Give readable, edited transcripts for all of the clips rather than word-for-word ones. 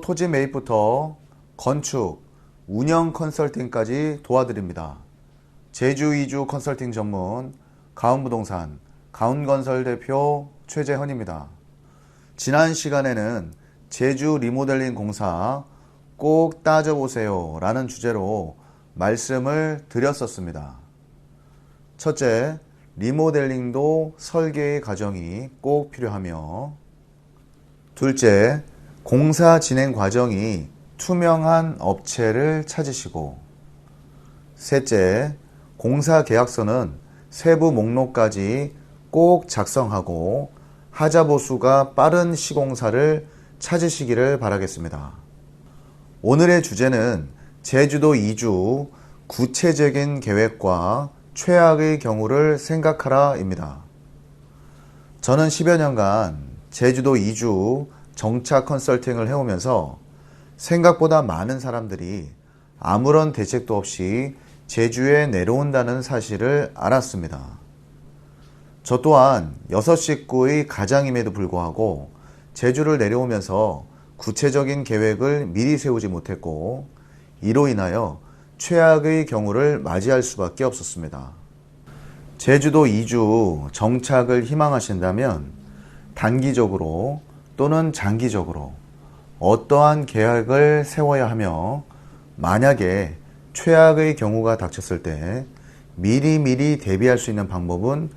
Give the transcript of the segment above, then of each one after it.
토지 매입부터 건축, 운영 컨설팅까지 도와드립니다. 제주 이주 컨설팅 전문 가운부동산 가운건설 대표 최재헌입니다. 지난 시간에는 제주 리모델링 공사 꼭 따져보세요 라는 주제로 말씀을 드렸었습니다. 첫째, 리모델링도 설계의 과정이 꼭 필요하며, 둘째, 공사 진행 과정이 투명한 업체를 찾으시고, 셋째, 공사 계약서는 세부 목록까지 꼭 작성하고 하자보수가 빠른 시공사를 찾으시기를 바라겠습니다. 오늘의 주제는 제주도 이주 구체적인 계획과 최악의 경우를 생각하라입니다. 저는 10여 년간 제주도 이주 정착 컨설팅을 해오면서 생각보다 많은 사람들이 아무런 대책도 없이 제주에 내려온다는 사실을 알았습니다. 저 또한 6식구의 가장임에도 불구하고 제주를 내려오면서 구체적인 계획을 미리 세우지 못했고, 이로 인하여 최악의 경우를 맞이할 수밖에 없었습니다. 제주도 이주 정착을 희망하신다면 단기적으로 또는 장기적으로 어떠한 계획을 세워야 하며, 만약에 최악의 경우가 닥쳤을 때 미리미리 대비할 수 있는 방법은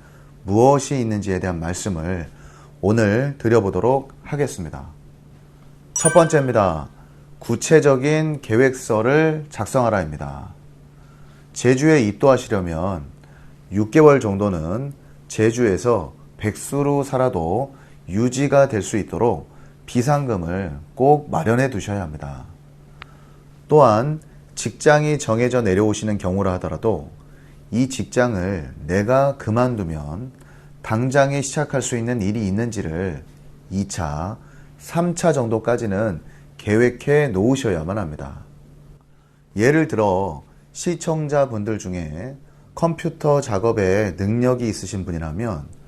무엇이 있는지에 대한 말씀을 오늘 드려보도록 하겠습니다. 첫 번째입니다. 구체적인 계획서를 작성하라입니다. 제주에 입도하시려면 6개월 정도는 제주에서 백수로 살아도 유지가 될 수 있도록 비상금을 꼭 마련해 두셔야 합니다. 또한 직장이 정해져 내려오시는 경우라 하더라도 이 직장을 내가 그만두면 당장에 시작할 수 있는 일이 있는지를 2차, 3차 정도까지는 계획해 놓으셔야만 합니다. 예를 들어 시청자분들 중에 컴퓨터 작업에 능력이 있으신 분이라면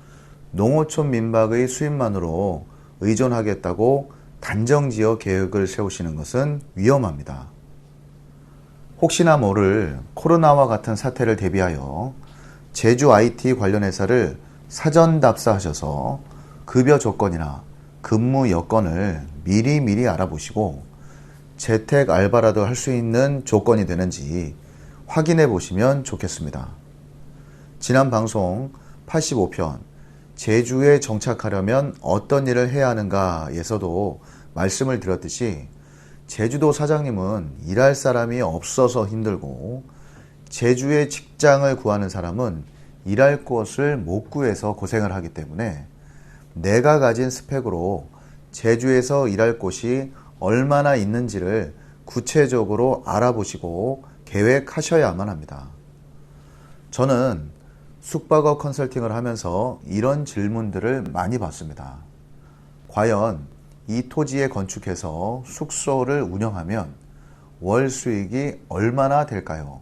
농어촌 민박의 수입만으로 의존하겠다고 단정지어 계획을 세우시는 것은 위험합니다. 혹시나 모를 코로나와 같은 사태를 대비하여 제주 IT 관련 회사를 사전 답사하셔서 급여 조건이나 근무 여건을 미리 알아보시고 재택 알바라도 할 수 있는 조건이 되는지 확인해 보시면 좋겠습니다. 지난 방송 85편 제주에 정착하려면 어떤 일을 해야 하는가에서도 말씀을 드렸듯이 제주도 사장님은 일할 사람이 없어서 힘들고, 제주에 직장을 구하는 사람은 일할 곳을 못 구해서 고생을 하기 때문에 내가 가진 스펙으로 제주에서 일할 곳이 얼마나 있는지를 구체적으로 알아보시고 계획하셔야만 합니다. 저는 숙박업 컨설팅을 하면서 이런 질문들을 많이 받습니다. 과연 이 토지에 건축해서 숙소를 운영하면 월 수익이 얼마나 될까요?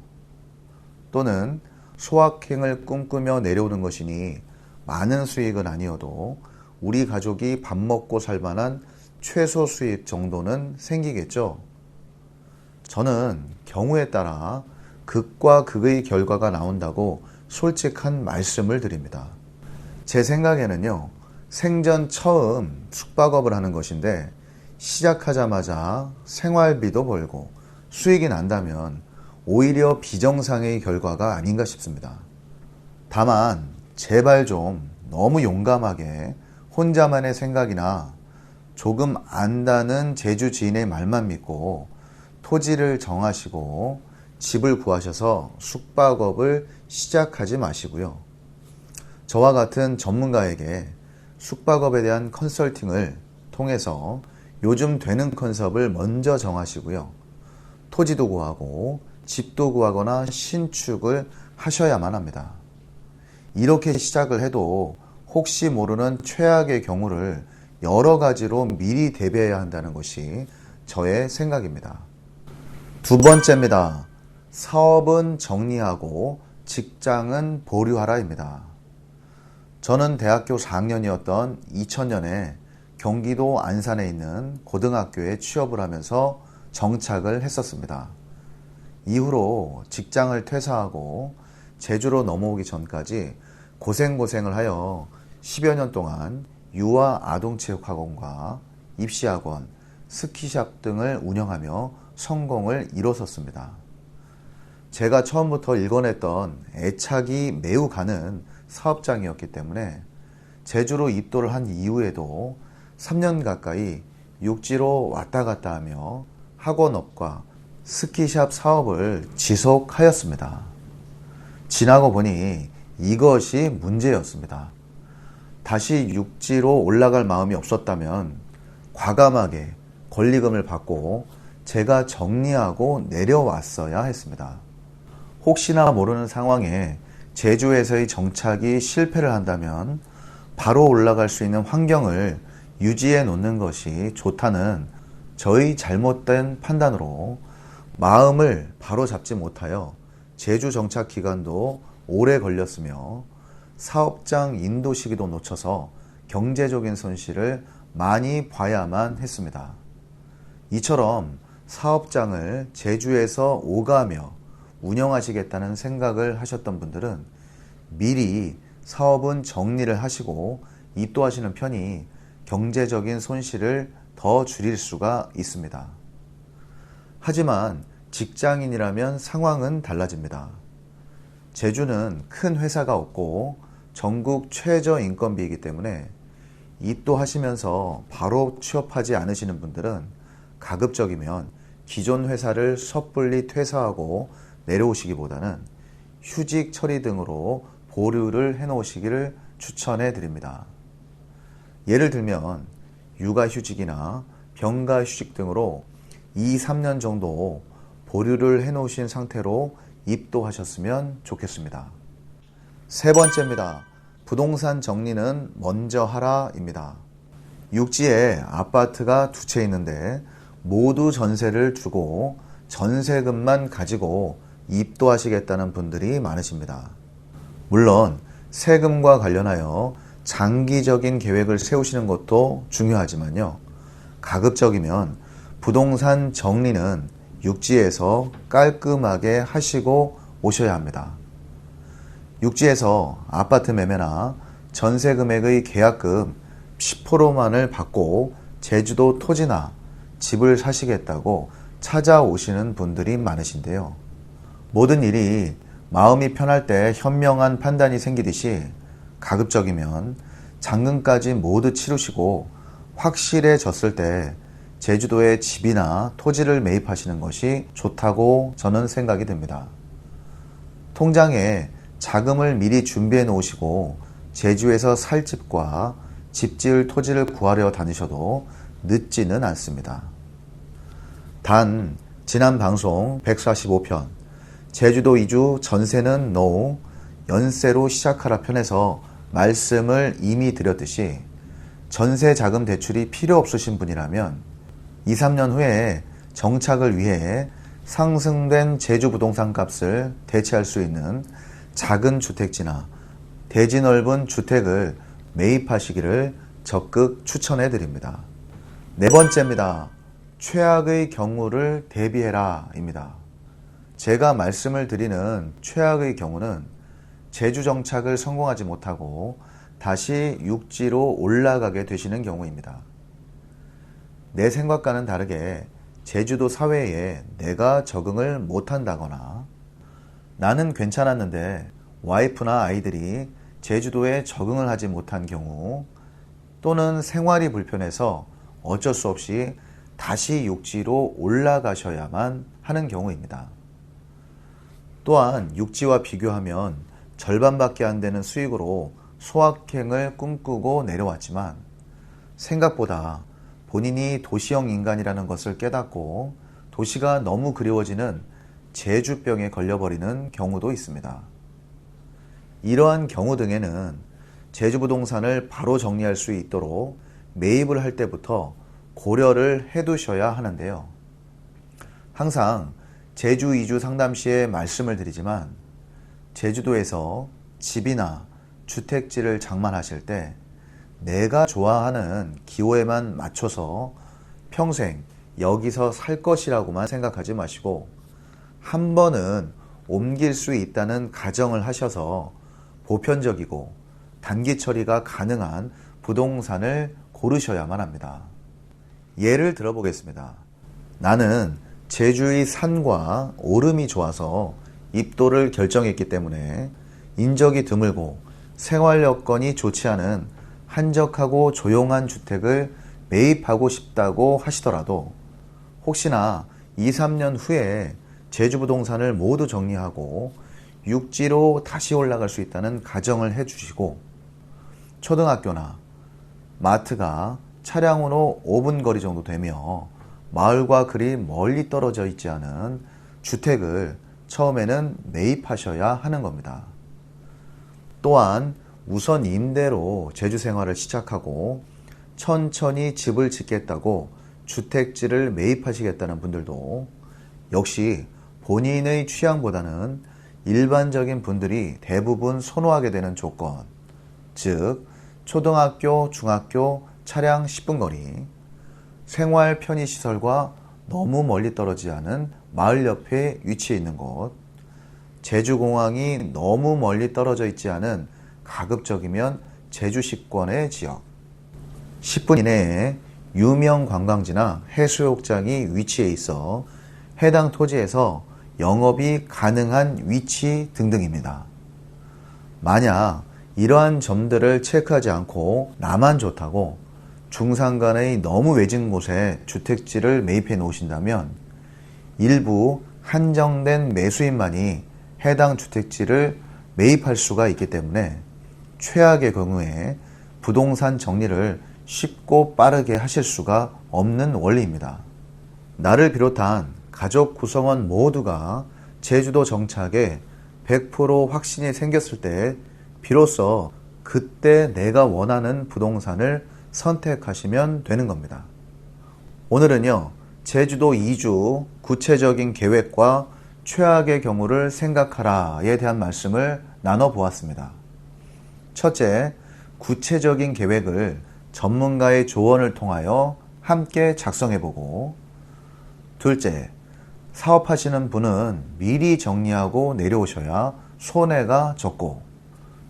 또는 소확행을 꿈꾸며 내려오는 것이니 많은 수익은 아니어도 우리 가족이 밥 먹고 살 만한 최소 수익 정도는 생기겠죠? 저는 경우에 따라 극과 극의 결과가 나온다고 솔직한 말씀을 드립니다. 제 생각에는요, 생전 처음 숙박업을 하는 것인데 시작하자마자 생활비도 벌고 수익이 난다면 오히려 비정상의 결과가 아닌가 싶습니다. 다만 제발 좀 너무 용감하게 혼자만의 생각이나 조금 안다는 제주 지인의 말만 믿고 토지를 정하시고 집을 구하셔서 숙박업을 시작하지 마시고요. 저와 같은 전문가에게 숙박업에 대한 컨설팅을 통해서 요즘 되는 컨셉을 먼저 정하시고요. 토지도 구하고 집도 구하거나 신축을 하셔야만 합니다. 이렇게 시작을 해도 혹시 모르는 최악의 경우를 여러 가지로 미리 대비해야 한다는 것이 저의 생각입니다. 두 번째입니다. 사업은 정리하고 직장은 보류하라입니다. 저는 대학교 4학년이었던 2000년에 경기도 안산에 있는 고등학교에 취업을 하면서 정착을 했었습니다. 이후로 직장을 퇴사하고 제주로 넘어오기 전까지 고생을 하여 10여 년 동안 유아 아동체육학원과 입시학원, 스키샵 등을 운영하며 성공을 이뤘었습니다. 제가 처음부터 일궈냈던 애착이 매우 가는 사업장이었기 때문에 제주로 입도를 한 이후에도 3년 가까이 육지로 왔다 갔다 하며 학원업과 스키샵 사업을 지속하였습니다. 지나고 보니 이것이 문제였습니다. 다시 육지로 올라갈 마음이 없었다면 과감하게 권리금을 받고 제가 정리하고 내려왔어야 했습니다. 혹시나 모르는 상황에 제주에서의 정착이 실패를 한다면 바로 올라갈 수 있는 환경을 유지해 놓는 것이 좋다는 저의 잘못된 판단으로 마음을 바로 잡지 못하여 제주 정착 기간도 오래 걸렸으며 사업장 인도 시기도 놓쳐서 경제적인 손실을 많이 봐야만 했습니다. 이처럼 사업장을 제주에서 오가며 운영하시겠다는 생각을 하셨던 분들은 미리 사업은 정리를 하시고 입도하시는 편이 경제적인 손실을 더 줄일 수가 있습니다. 하지만 직장인이라면 상황은 달라집니다. 제주는 큰 회사가 없고 전국 최저인건비이기 때문에 입도하시면서 바로 취업하지 않으시는 분들은 가급적이면 기존 회사를 섣불리 퇴사하고 내려오시기보다는 휴직 처리 등으로 보류를 해놓으시기를 추천해 드립니다. 예를 들면 육아휴직이나 병가휴직 등으로 2, 3년 정도 보류를 해놓으신 상태로 입도하셨으면 좋겠습니다. 세 번째입니다. 부동산 정리는 먼저 하라입니다. 육지에 아파트가 두 채 있는데 모두 전세를 주고 전세금만 가지고 입도하시겠다는 분들이 많으십니다. 물론 세금과 관련하여 장기적인 계획을 세우시는 것도 중요하지만요. 가급적이면 부동산 정리는 육지에서 깔끔하게 하시고 오셔야 합니다. 육지에서 아파트 매매나 전세 금액의 계약금 10%만을 받고 제주도 토지나 집을 사시겠다고 찾아오시는 분들이 많으신데요. 모든 일이 마음이 편할 때 현명한 판단이 생기듯이 가급적이면 잔금까지 모두 치르시고 확실해졌을 때 제주도에 집이나 토지를 매입하시는 것이 좋다고 저는 생각이 듭니다. 통장에 자금을 미리 준비해 놓으시고 제주에서 살 집과 집 지을 토지를 구하려 다니셔도 늦지는 않습니다. 단 지난 방송 145편 제주도 이주 전세는 NO, 연세로 시작하라 편에서 말씀을 이미 드렸듯이 전세 자금 대출이 필요 없으신 분이라면 2, 3년 후에 정착을 위해 상승된 제주 부동산 값을 대체할 수 있는 작은 주택지나 대지 넓은 주택을 매입하시기를 적극 추천해 드립니다. 네 번째입니다. 최악의 경우를 대비해라 입니다. 제가 말씀을 드리는 최악의 경우는 제주 정착을 성공하지 못하고 다시 육지로 올라가게 되시는 경우입니다. 내 생각과는 다르게 제주도 사회에 내가 적응을 못한다거나 나는 괜찮았는데 와이프나 아이들이 제주도에 적응을 하지 못한 경우 또는 생활이 불편해서 어쩔 수 없이 다시 육지로 올라가셔야만 하는 경우입니다. 또한 육지와 비교하면 절반밖에 안 되는 수익으로 소확행을 꿈꾸고 내려왔지만 생각보다 본인이 도시형 인간이라는 것을 깨닫고 도시가 너무 그리워지는 제주병에 걸려버리는 경우도 있습니다. 이러한 경우 등에는 제주 부동산을 바로 정리할 수 있도록 매입을 할 때부터 고려를 해두셔야 하는데요. 항상 제주 이주 상담 시에 말씀을 드리지만 제주도에서 집이나 주택지를 장만하실 때 내가 좋아하는 기호에만 맞춰서 평생 여기서 살 것이라고만 생각하지 마시고 한 번은 옮길 수 있다는 가정을 하셔서 보편적이고 단기 처리가 가능한 부동산을 고르셔야만 합니다. 예를 들어보겠습니다. 나는 제주의 산과 오름이 좋아서 입도를 결정했기 때문에 인적이 드물고 생활 여건이 좋지 않은 한적하고 조용한 주택을 매입하고 싶다고 하시더라도 혹시나 2, 3년 후에 제주 부동산을 모두 정리하고 육지로 다시 올라갈 수 있다는 가정을 해주시고 초등학교나 마트가 차량으로 5분 거리 정도 되며 마을과 그리 멀리 떨어져 있지 않은 주택을 처음에는 매입하셔야 하는 겁니다. 또한 우선 임대로 제주 생활을 시작하고 천천히 집을 짓겠다고 주택지를 매입하시겠다는 분들도 역시 본인의 취향보다는 일반적인 분들이 대부분 선호하게 되는 조건, 즉 초등학교, 중학교, 차량 10분 거리, 생활 편의시설과 너무 멀리 떨어지지 않은 마을 옆에 위치해 있는 곳, 제주공항이 너무 멀리 떨어져 있지 않은 가급적이면 제주시권의 지역, 10분 이내에 유명 관광지나 해수욕장이 위치해 있어 해당 토지에서 영업이 가능한 위치 등등입니다. 만약 이러한 점들을 체크하지 않고 나만 좋다고 중산간의 너무 외진 곳에 주택지를 매입해 놓으신다면 일부 한정된 매수인만이 해당 주택지를 매입할 수가 있기 때문에 최악의 경우에 부동산 정리를 쉽고 빠르게 하실 수가 없는 원리입니다. 나를 비롯한 가족 구성원 모두가 제주도 정착에 100% 확신이 생겼을 때 비로소 그때 내가 원하는 부동산을 선택하시면 되는 겁니다. 오늘은요, 제주도 이주 구체적인 계획과 최악의 경우를 생각하라에 대한 말씀을 나눠보았습니다. 첫째, 구체적인 계획을 전문가의 조언을 통하여 함께 작성해보고, 둘째, 사업하시는 분은 미리 정리하고 내려오셔야 손해가 적고,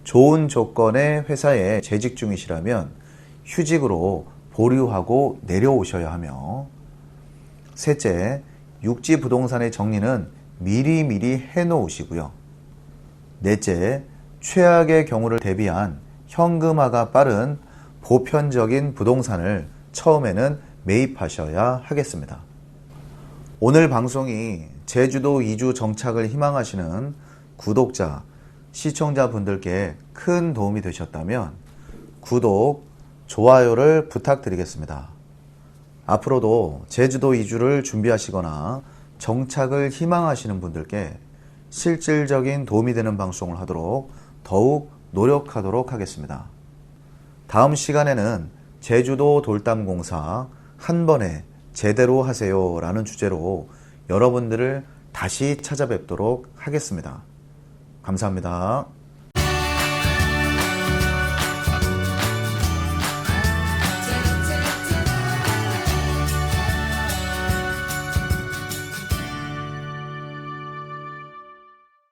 좋은 조건의 회사에 재직 중이시라면 휴직으로 보류하고 내려오셔야 하며, 셋째, 육지 부동산의 정리는 미리미리 해놓으시고요. 넷째, 최악의 경우를 대비한 현금화가 빠른 보편적인 부동산을 처음에는 매입하셔야 하겠습니다. 오늘 방송이 제주도 이주 정착을 희망하시는 구독자, 시청자분들께 큰 도움이 되셨다면 구독, 좋아요를 부탁드리겠습니다. 앞으로도 제주도 이주를 준비하시거나 정착을 희망하시는 분들께 실질적인 도움이 되는 방송을 하도록 더욱 노력하도록 하겠습니다. 다음 시간에는 제주도 돌담공사 한 번에 제대로 하세요 라는 주제로 여러분들을 다시 찾아뵙도록 하겠습니다. 감사합니다.